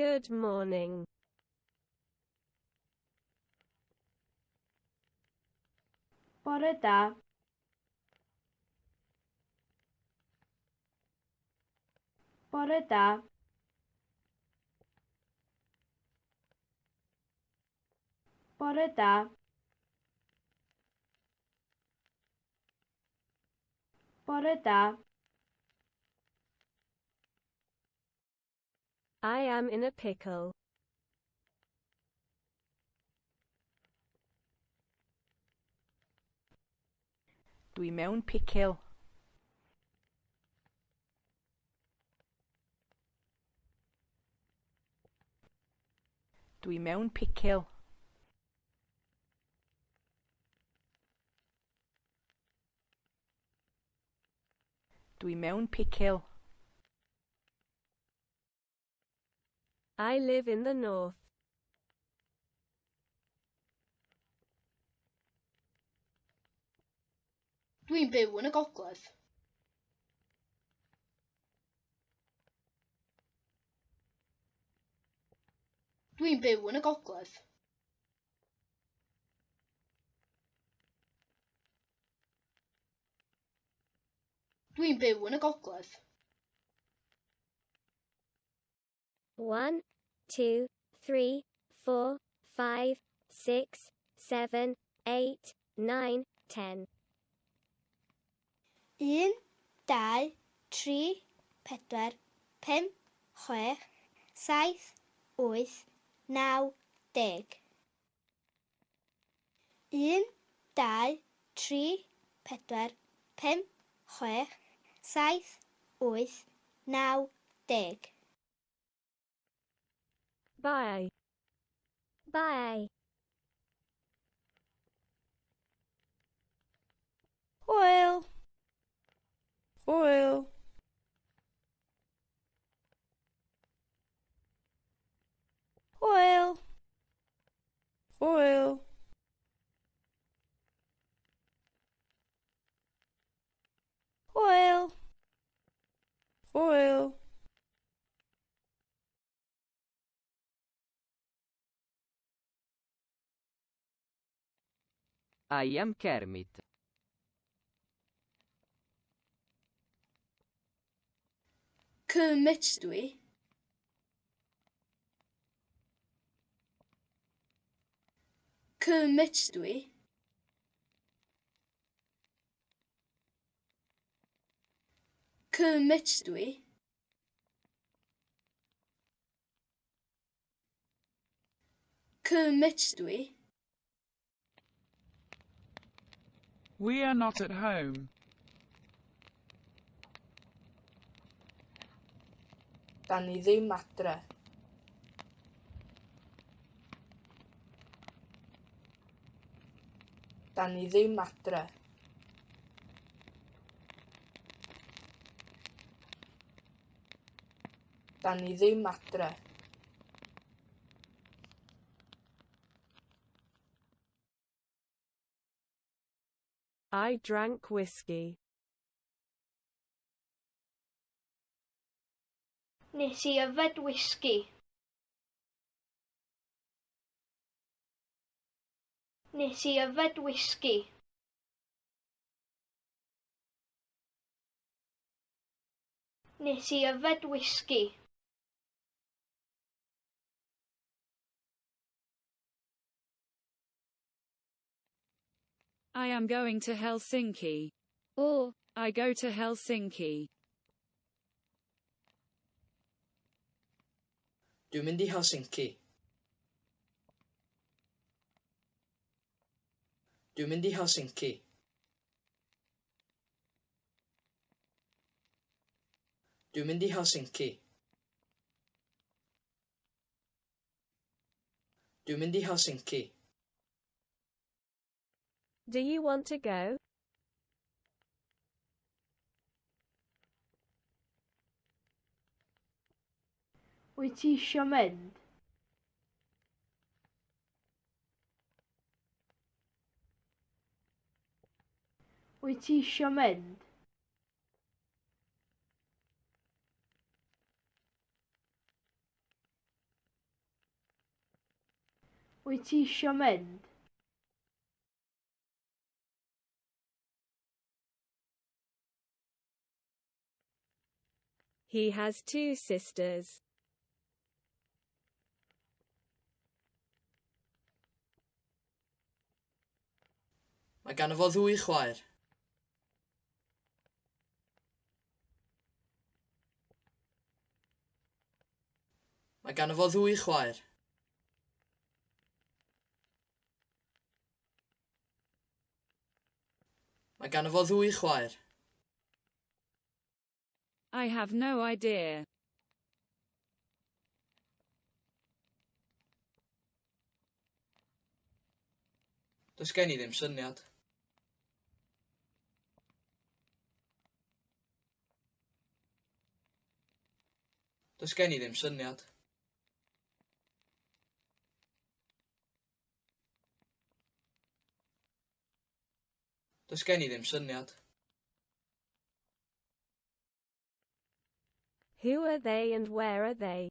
Good morning. Bore da. Bore da. Bore da. Bore da. I am in a pickle. Dwi mewn picil. Dwi mewn picil. Dwi mewn picil. I live in the north. Dwi'n byw yn y gogledd. Dwi'n byw yn y gogledd. Dwi'n byw yn y gogledd. 1, 2, 3, 4, 5, 6, 7, 8, 9, 10. 1, 2, 3, 4, 5, 6, 7, 8, 9, 10. 1, 2, 3, 4, 5, 6, 7, 8, 9, 10. Bye. Bye. Hwyl. Hwyl. Hwyl. Hwyl. Hwyl. Hwyl. I am Kermit. Kermit dwi. Kermit dwi. Kermit dwi. Kermit dwi. We are not at home. Dan ni ddim adre. Dan ni ddim adre. Dan ni ddim adre. I drank whiskey. Nes I yfed whisky. Nes I yfed whisky. Nes I yfed whisky. I am going to Helsinki. O, I go to Helsinki. Dwi'n mynd i Helsinki. Dwi'n mynd i Helsinki. Dwi'n mynd i Helsinki. Dwi'n mynd i Helsinki. Do you want to go? Wyt ti isio mynd? Wyt ti isio mynd? Wyt ti isio mynd? He has two sisters. Mae ganddo fo ddwy chwaer. Mae ganddo fo ddwy chwaer. Mae ganddo fo ddwy chwaer. I have no idea. Does gen i ddim syniad. Does gen i ddim syniad. Does gen i ddim syniad. Who are they and where are they?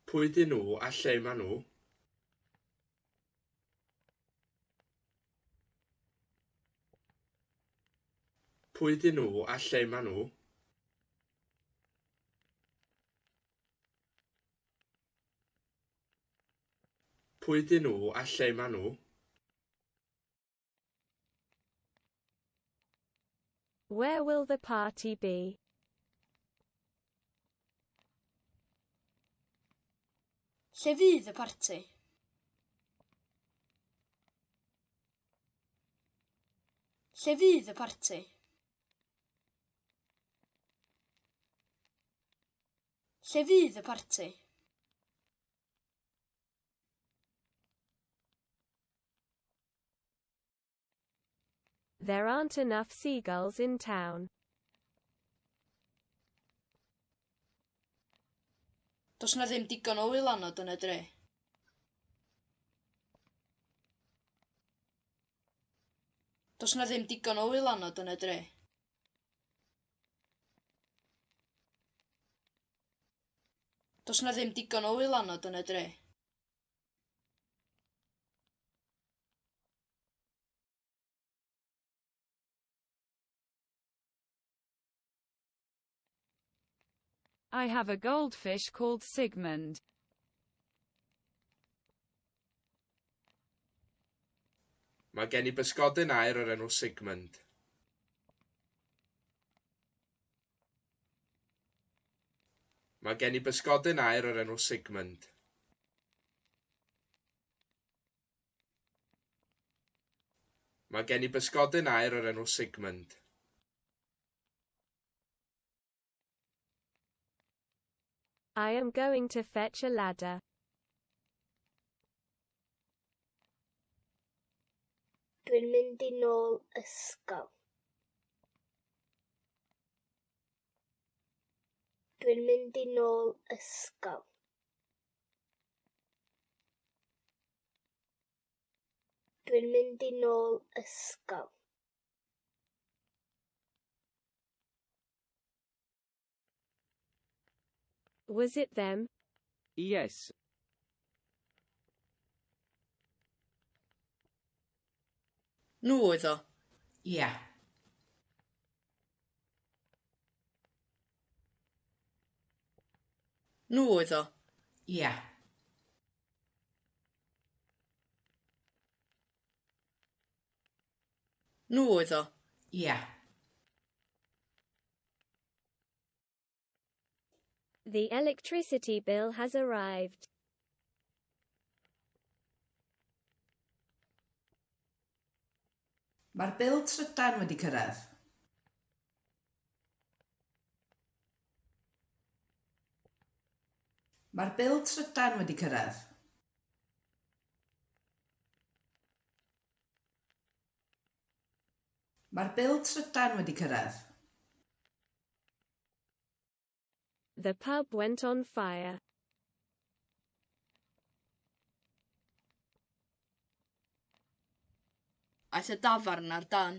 Pwy dyn nhw a lle maen nhw? Pwy dyn nhw a lle maen nhw? Pwy dyn nhw a lle maen nhw? Where will the party be? Lle fydd y parti? Lle fydd y parti? Lle fydd y parti? There aren't enough seagulls in town. Does na ddim digon o wylanod yn y dre. Does na ddim digon o wylanod yn y dre. Does na ddim digon o wylanod yn y dre. I have a goldfish called Sigmund. Mae gen i bysgodyn aur o'r enw Sigmund. Mae gen i bysgodyn aur o'r enw Sigmund. Mae gen i bysgodyn aur o'r enw Sigmund. I am going to fetch a ladder. Dwi'n mynd i nôl ysgol. Dwi'n mynd i nôl ysgol. Dwi'n mynd i nôl ysgol. Was it them? Yes. Nhw oedd o. Ia. Nhw oedd o. Ia. Nhw oedd o. Ia. The electricity bill has arrived. Mae'r bil trydan wedi cyrraedd. Mae'r bil trydan wedi cyrraedd. Mae'r bil trydan wedi cyrraedd. The pub went on fire. Aeth y dafarn ar dan.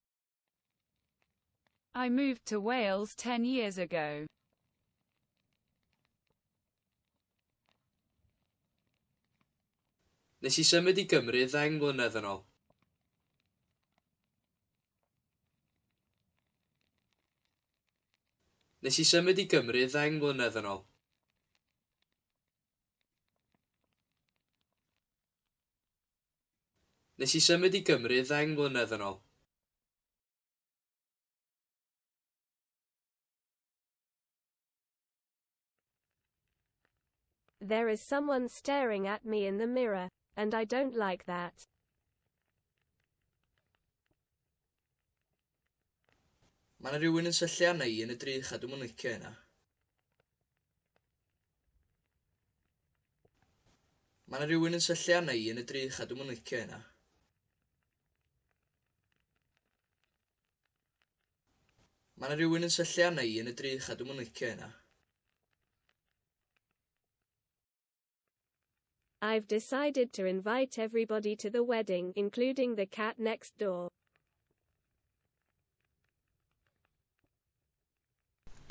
I moved to Wales 10 years ago. Nes I symud i Gymru 10 mlynedd yn ôl. Nes I symud i Gymru 10 mlynedd yn ôl. Nes I symud i Gymru 10 mlynedd yn ôl. There is someone staring at me in the mirror, and I don't like that. Mae 'na rhywun yn syllu arna I yn y drych a dwi'm yn licio hynna. Mae 'na rhywun yn syllu arna I yn y drych a dwi'm yn licio hynna. Mae 'na rhywun yn syllu arna I yn y drych a dwi'm yn licio hynna. I've decided to invite everybody to the wedding, including the cat next door.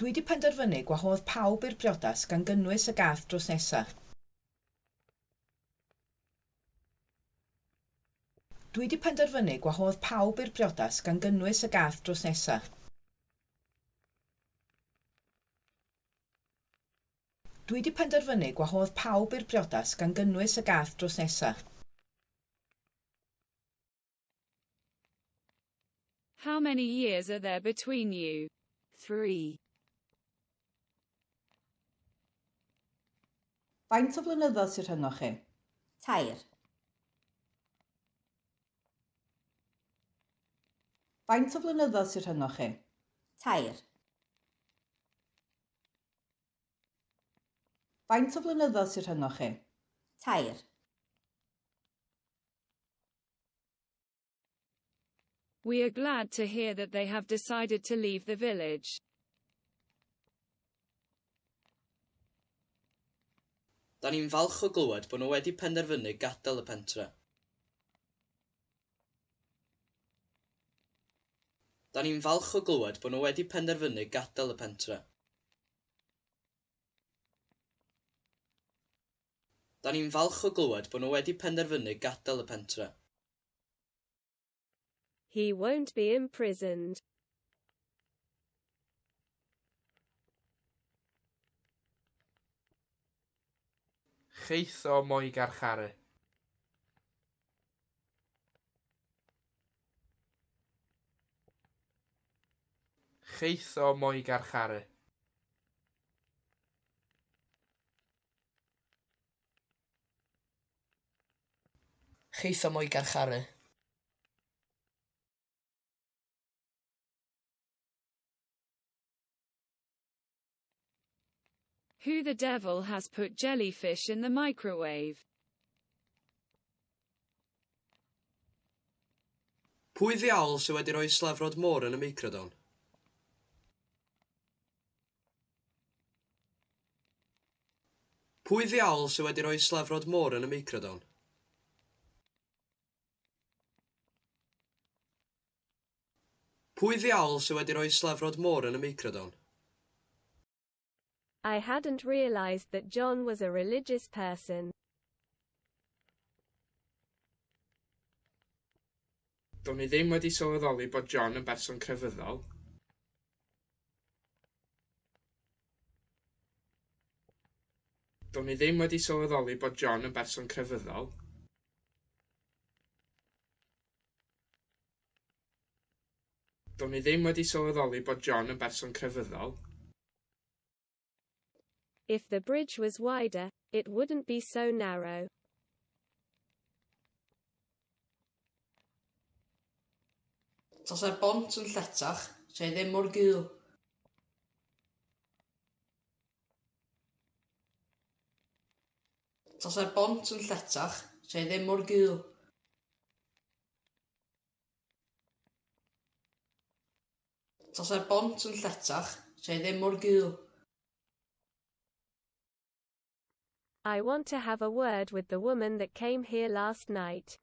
Dwi wedi penderfynu gwahodd pawb i'r briodas gan gynnwys y gath dros nesaf. Dwi wedi penderfynu gwahodd pawb i'r briodas gan gynnwys y gath dros nesaf. Dwi wedi penderfynu gwahodd pawb i'r briodas gan gynnwys y gath dros nesaf. How many years are there between you? 3. Faint o flynyddoedd sy'n rhyngo chi? 2. Faint o flynyddoedd sy'n rhyngo chi? 2. Faint o flynyddoedd sy'n rhyngo chi? 2. We are glad to hear that they have decided to leave the village. Da ni'n falch o glywed bod nhw wedi penderfynu gadael y pentre. Da ni'n falch o glywed bod nhw wedi penderfynu gadael y pentre. Da ni'n falch o glywed bod nhw wedi penderfynu gadael y pentre. He won't be imprisoned. Cheitho mo'i garcharu. Cheitho mo'i garcharu. Cheitho mo'i garcharu. Who the devil has put jellyfish in the microwave? Pwy ddiawl sydd wedi rhoi slefrod môr yn y microdon? Pwy ddiawl sydd wedi rhoi slefrod môr yn y microdon? Pwy ddiawl sydd wedi rhoi slefrod môr yn y microdon? I hadn't realized that John was a religious person. Do'n i ddim wedi sylweddoli bod John yn berson crefyddol. Do'n i ddim wedi sylweddoli bod John yn berson crefyddol. Do'n i ddim wedi sylweddoli bod John yn berson crefyddol. If the bridge was wider, it wouldn't be so narrow. Tasa'r bont yn lletach, se ddim mor gul. Tasa'r bont yn lletach, se ddim mor gul. Tasa'r bont yn lletach, se ddim mor gul. I want to have a word with the woman that came here last night.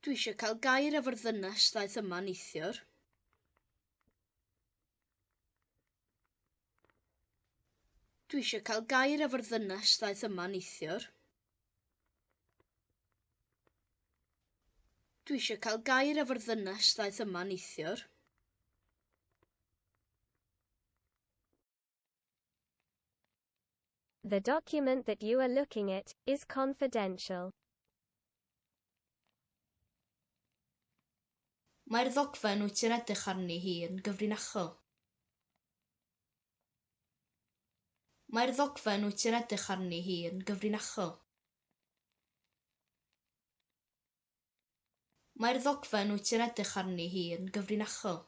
Dwi eisiau cael gair efo'r ddynes ddaeth yma neithiwr. Dwi eisiau cael gair efo'r ddynes ddaeth yma neithiwr. Dwi eisiau cael gair efo'r ddynes ddaeth yma neithiwr. The document that you are looking at is confidential. Mae'r ddogfen wyt ti'n edrych arni hi yn gyfrinachol. Mae'r ddogfen wyt ti'n edrych arni hi yn gyfrinachol. Mae'r ddogfen wyt ti'n edrych arni hi yn gyfrinachol.